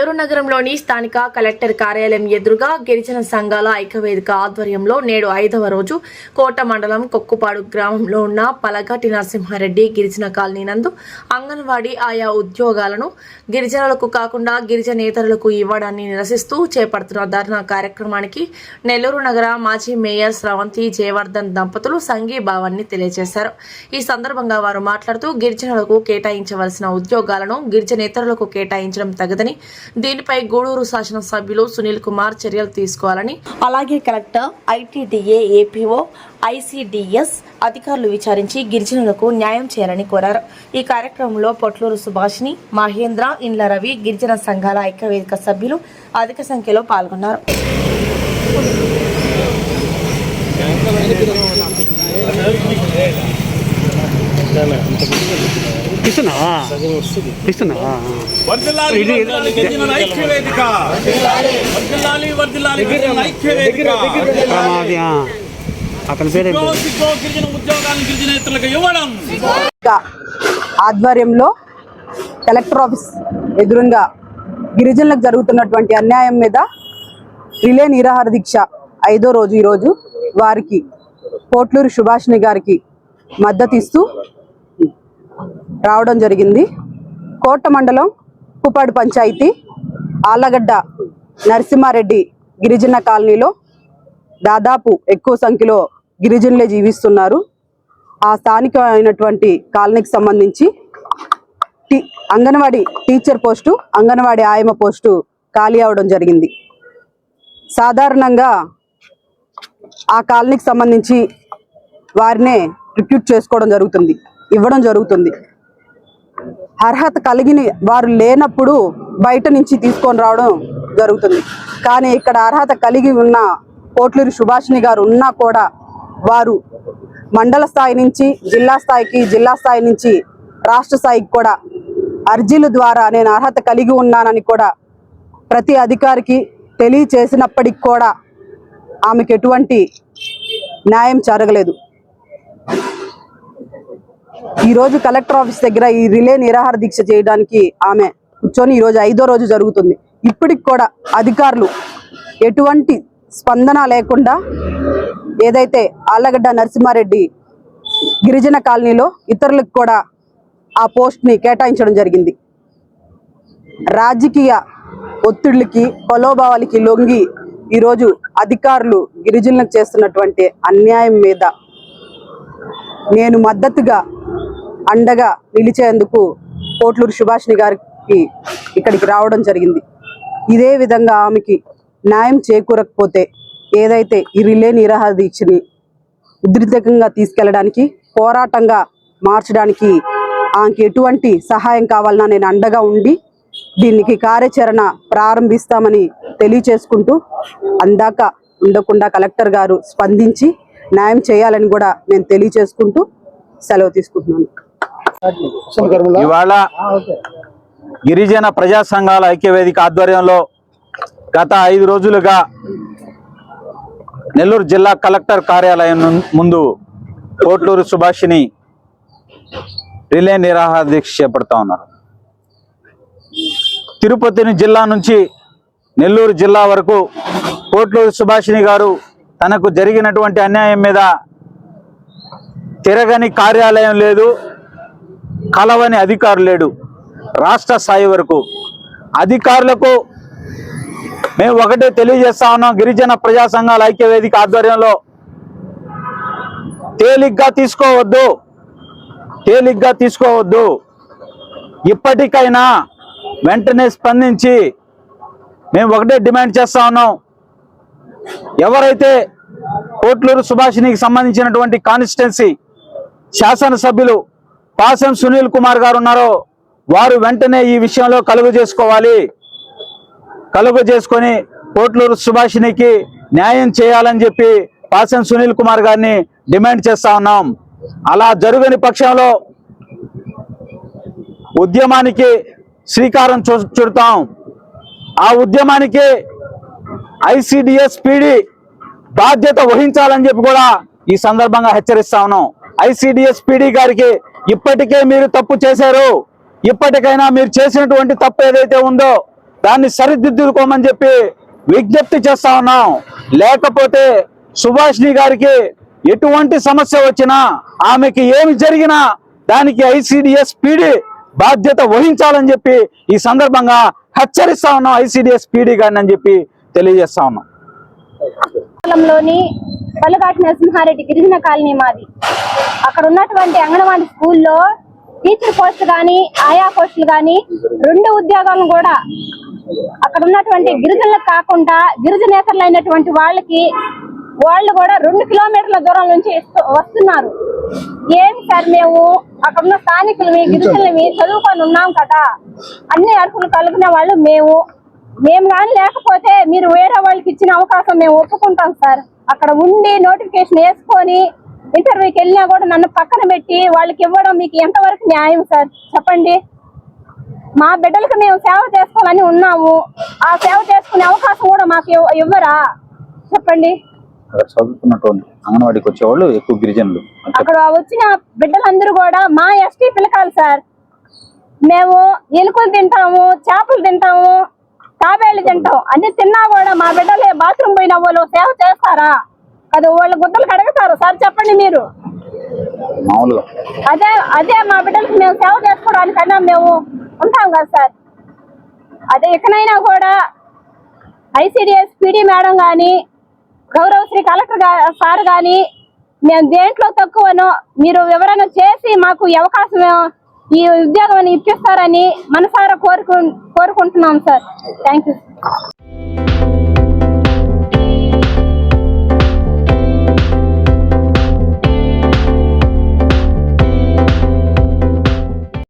నెల్లూరు నగరంలోని స్థానిక కలెక్టర్ కార్యాలయం ఎదురుగా గిరిజన సంఘాల ఐక్యవేదిక ఆధ్వర్యంలో నేడు 5వ రోజు కోట మండలం కొక్కుపాడు గ్రామంలో ఉన్న పలగటి నరసింహారెడ్డి గిరిజన కాలనీ నందు అంగన్వాడీ ఆయా ఉద్యోగాలను గిరిజనులకు కాకుండా గిరిజనేతరులకు ఇవ్వడాన్ని నిరసిస్తూ చేపడుతున్న ధర్నా కార్యక్రమానికి నెల్లూరు నగర మాజీ మేయర్ స్రవంతి జయవర్ధన్ దంపతులు సంఘీభావాన్ని తెలియజేశారు. ఈ సందర్భంగా వారు మాట్లాడుతూ గిరిజనులకు కేటాయించవలసిన ఉద్యోగాలను గిరిజనేతరులకు కేటాయించడం తగదని, దీనిపై గూడూరు శాసనసభ్యులు సునీల్ కుమార్ చర్యలు తీసుకోవాలని, అలాగే కలెక్టర్, ఐటీడీఏ, ఏపీఓ, ఐసీడీఎస్ అధికారులు విచారించి గిరిజనులకు న్యాయం చేయాలని కోరారు. ఈ కార్యక్రమంలో పొట్లూరు సుభాషిణి, మహేంద్ర, ఇండ్ల రవి, గిరిజన సంఘాల ఐక్యవేదిక సభ్యులు అధిక సంఖ్యలో పాల్గొన్నారు. ఆధ్వర్యంలో కలెక్టర్ ఆఫీస్ ఎదురుగా గిరిజనులకు జరుగుతున్నటువంటి అన్యాయం మీద రిలే నిరాహార దీక్ష 5వ రోజు ఈరోజు వారికి పోట్లూరు సుభాషిణి గారికి మద్దతు ఇస్తూ రావడం జరిగింది. కోట మండలం కుప్పాడు పంచాయతీ ఆళ్లగడ్డ నరసింహారెడ్డి గిరిజన కాలనీలో దాదాపు ఎక్కువ సంఖ్యలో గిరిజనులే జీవిస్తున్నారు. ఆ స్థానికమైనటువంటి కాలనీకి సంబంధించి అంగన్వాడీ టీచర్ పోస్టు, అంగన్వాడీ ఆయమ పోస్టు ఖాళీ అవడం జరిగింది. సాధారణంగా ఆ కాలనీకి సంబంధించి వారినే రిక్రూట్ చేసుకోవడం జరుగుతుంది, ఇవ్వడం జరుగుతుంది. అర్హత కలిగిన వారు లేనప్పుడు బయట నుంచి తీసుకొని రావడం జరుగుతుంది. కానీ ఇక్కడ అర్హత కలిగి ఉన్న పోట్లూరు సుభాషిణి గారు ఉన్నా కూడా వారు మండల స్థాయి నుంచి జిల్లా స్థాయికి, జిల్లా స్థాయి నుంచి రాష్ట్ర స్థాయికి కూడా అర్జీల ద్వారా నేను అర్హత కలిగి ఉన్నానని కూడా ప్రతి అధికారికి తెలియచేసినప్పటికి కూడా ఆమెకు ఎటువంటి న్యాయం జరగలేదు. ఈరోజు కలెక్టర్ ఆఫీస్ దగ్గర ఈ రిలే నిరాహార దీక్ష చేయడానికి ఆమె కూర్చొని ఈరోజు 5వ రోజు జరుగుతుంది. ఇప్పటికి కూడా అధికారులు ఎటువంటి స్పందన లేకుండా ఏదైతే ఆళ్లగడ్డ నరసింహారెడ్డి గిరిజన కాలనీలో ఇతరులకు కూడా ఆ పోస్ట్ని కేటాయించడం జరిగింది. రాజకీయ ఒత్తిళ్ళకి, ప్రలోభాలకి లొంగి ఈరోజు అధికారులు గిరిజనులకు చేస్తున్నటువంటి అన్యాయం మీద నేను మద్దతుగా అండగా నిలిచేందుకు పోట్లూరు సుభాషిణి గారికి ఇక్కడికి రావడం జరిగింది. ఇదే విధంగా ఆమెకి న్యాయం చేకూరకపోతే ఏదైతే ఈ రిలే నిరాహార దీక్షని ఉధృతంగా తీసుకెళ్లడానికి, పోరాటంగా మార్చడానికి ఆమెకి ఎటువంటి సహాయం కావాలన్నా నేను అండగా ఉండి దీనికి కార్యాచరణ ప్రారంభిస్తామని తెలియచేసుకుంటూ, అందాక ఉండకుండా కలెక్టర్ గారు స్పందించి న్యాయం చేయాలని కూడా నేను తెలియచేసుకుంటూ సెలవు తీసుకుంటున్నాను. ఇవాళ గిరిజన ప్రజా సంఘాల ఐక్యవేదిక ఆధ్వర్యంలో గత 5 రోజులుగా నెల్లూరు జిల్లా కలెక్టర్ కార్యాలయం ముందు పోట్లూరు సుభాషిణి రిలే నిరాహార దీక్ష చేపడతా ఉన్నారు. తిరుపతి జిల్లా నుంచి నెల్లూరు జిల్లా వరకు పోట్లూరు సుభాషిణి గారు తనకు జరిగినటువంటి అన్యాయం మీద తిరగని కార్యాలయం లేదు, కలవని అధికారులు లేడు. రాష్ట్ర స్థాయి వరకు అధికారులకు మేము ఒకటే తెలియజేస్తా ఉన్నాం. గిరిజన ప్రజా సంఘాల ఐక్యవేదిక ఆధ్వర్యంలో తేలిగ్గా తీసుకోవద్దు. ఇప్పటికైనా వెంటనే స్పందించి మేము ఒకటే డిమాండ్ చేస్తా ఉన్నాం. ఎవరైతే పోట్లూరు సుభాషిణికి సంబంధించినటువంటి కాన్స్టిట్యున్సీ శాసనసభ్యులు పాసం సునీల్ కుమార్ గారు ఉన్నారో వారు వెంటనే ఈ విషయంలో కలుగు చేసుకొని పోట్లూరు సుభాషిణికి న్యాయం చేయాలని చెప్పి పాసం సునీల్ కుమార్ గారిని డిమాండ్ చేస్తా ఉన్నాం. అలా జరగని పక్షంలో ఉద్యమానికి శ్రీకారం చుడతాం. ఆ ఉద్యమానికి ఐసీడీఎస్ పీడీ బాధ్యత వహించాలని చెప్పి కూడా ఈ సందర్భంగా హెచ్చరిస్తా ఉన్నాం. ఐసీడీఎస్ పీడీ గారికి ఇప్పటికే మీరు తప్పు చేశారు, ఇప్పటికైనా మీరు చేసినటువంటి తప్పు ఏదైతే ఉందో దాన్ని సరిదిద్దుకోమని చెప్పి విజ్ఞప్తి చేస్తా ఉన్నాం. లేకపోతే సుభాష్ని గారికి ఎటువంటి సమస్య వచ్చినా, ఆమెకి ఏమి జరిగినా దానికి ఐసిడిఎస్ పీడీ బాధ్యత వహించాలని చెప్పి ఈ సందర్భంగా హెచ్చరిస్తా ఉన్నాం ఐసిడిఎస్ పీడీ గారిని అని చెప్పి తెలియజేస్తా ఉన్నాం. లోని పల్లగాటి నరసింహారెడ్డి గిరిజన కాలనీ మాది. అక్కడ ఉన్నటువంటి అంగన్వాడీ స్కూల్లో టీచర్ పోస్ట్ కానీ ఆయా పోస్టులు కానీ 2 ఉద్యోగాలను కూడా అక్కడ ఉన్నటువంటి గిరిజనులకు కాకుండా గిరిజనేతరులైనటువంటి వాళ్ళు కూడా 2 కిలోమీటర్ల దూరం నుంచి వస్తున్నారు. ఏం సార్, మేము అక్కడ ఉన్న స్థానికులమి గిరిజనులమి చదువుకొని ఉన్నాం కదా, అన్ని అర్హులు కలిగిన వాళ్ళు మేము కానీ లేకపోతే మీరు వేరే వాళ్ళకి ఇచ్చిన అవకాశం మేము ఒప్పుకుంటాం సార్. అక్కడ ఉండి నోటిఫికేషన్ వేసుకొని ఇంటర్వ్యూకి వెళ్ళినా కూడా నన్ను పక్కన పెట్టి వాళ్ళకి ఇవ్వడం మీకు ఎంతవరకు న్యాయం సార్ చెప్పండి. మా బిడ్డలకు మేము సేవ చేసుకోవాలని ఉన్నాము, ఆ సేవ చేసుకునే అవకాశం కూడా మాకు ఇవ్వరా చెప్పండి. చదువుతున్నటువంటి అంగన్వాడికి వచ్చేవాళ్ళు ఎక్కువ గిరిజనులు. అక్కడ వచ్చిన బిడ్డలందరూ కూడా మా ఎస్టీ పిల్లకాయలు సార్. మేము ఎలుకలు తింటాము, చేపలు తింటాము, తాబేళ్ళు తింటాం, అన్ని తిన్నా కూడా మా బిడ్డలే బాత్రూమ్ పోయిన వాళ్ళు సేవ చేస్తారా? అది వాళ్ళ గుద్దలు కడుగుతారు సార్ చెప్పండి మీరు. అదే మా బిడ్డలకు మేము సేవ చేసుకోవడానికన్నా మేము ఉంటాం కదా సార్. అదే ఇకనైనా కూడా ఐసిడిఎస్ పీడీ మేడం కానీ గౌరవశ్రీ కలెక్టర్ సార్ కానీ మేము దేంట్లో తక్కువనో మీరు వివరణ చేసి మాకు ఈ అవకాశం ఈ ఉద్యోగం ఇప్పిస్తారని మనసారా కోరుకుంటున్నాం సార్. Thank you.